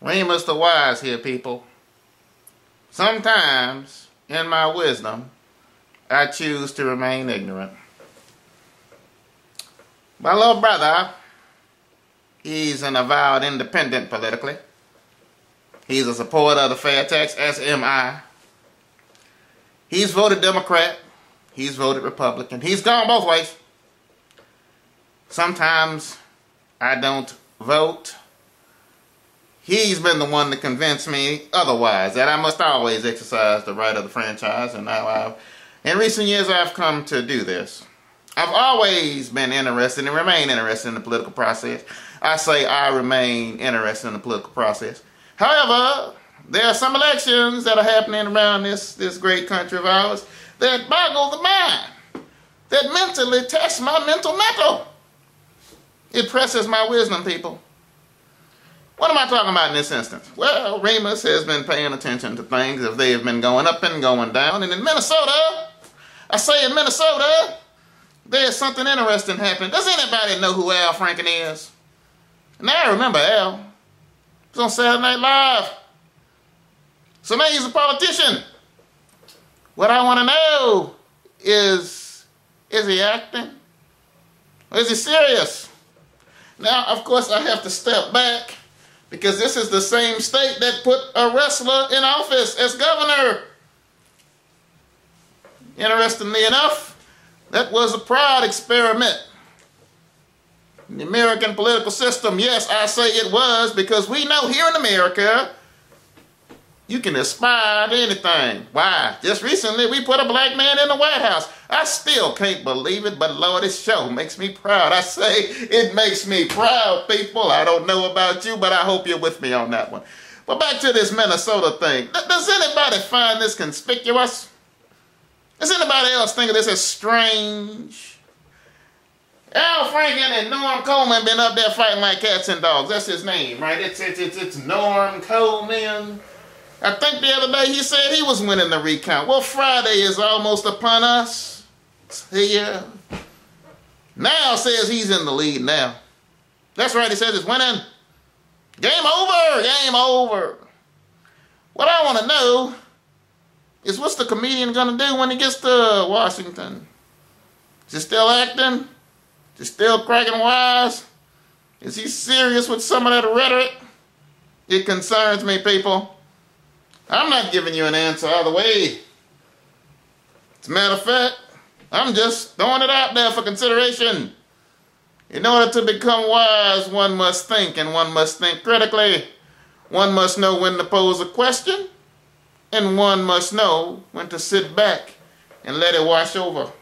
Remus the wise here, people. Sometimes, in my wisdom, I choose to remain ignorant. My little brother, he's an avowed independent politically. He's a supporter of the fair tax, as am I. He's voted Democrat. He's voted Republican. He's gone both ways. Sometimes I don't vote. He's been the one to convince me otherwise, that I must always exercise the right of the franchise, and now in recent years I've come to do this. I've always been interested and remain interested in the political process. I say I remain interested in the political process. However, there are some elections that are happening around this great country of ours that boggle the mind, that mentally test my mental metal. It presses my wisdom, people. What am I talking about in this instance? Well, Remus has been paying attention to things as they have been going up and going down. And in Minnesota, I say in Minnesota, there's something interesting happening. Does anybody know who Al Franken is? Now I remember Al. He was on Saturday Night Live. So now he's a politician. What I want to know is he acting? Or is he serious? Now, of course, I have to step back, because this is the same state that put a wrestler in office as governor. Interestingly enough, that was a proud experiment in the American political system. Yes, I say it was, because we know here in America, you can aspire to anything. Why? Just recently, we put a black man in the White House. I still can't believe it, but Lord, this show makes me proud. I say it makes me proud, people. I don't know about you, but I hope you're with me on that one. But back to this Minnesota thing. Does anybody find this conspicuous? Does anybody else think of this as strange? Al Franken and Norm Coleman been up there fighting like cats and dogs. That's his name, right? It's Norm Coleman. I think the other day he said he was winning the recount. Well, Friday is almost upon us. It's here. Now says he's in the lead now. That's right, he says it's winning. Game over, game over. What I want to know is, what's the comedian going to do when he gets to Washington? Is he still acting? Is he still cracking wise? Is he serious with some of that rhetoric? It concerns me, people. I'm not giving you an answer either way. As a matter of fact, I'm just throwing it out there for consideration. In order to become wise, one must think, and one must think critically. One must know when to pose a question, and one must know when to sit back and let it wash over.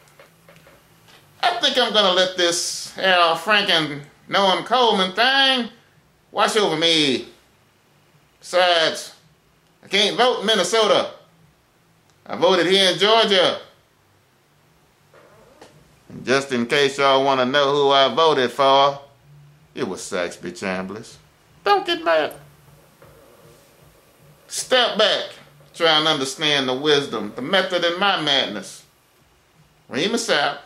I think I'm going to let this Al Franken, Noam Coleman thing wash over me. Besides, I can't vote in Minnesota. I voted here in Georgia. And just in case y'all want to know who I voted for, it was Saxby Chambliss. Don't get mad. Step back. Try and understand the wisdom, the method in my madness. Remus out.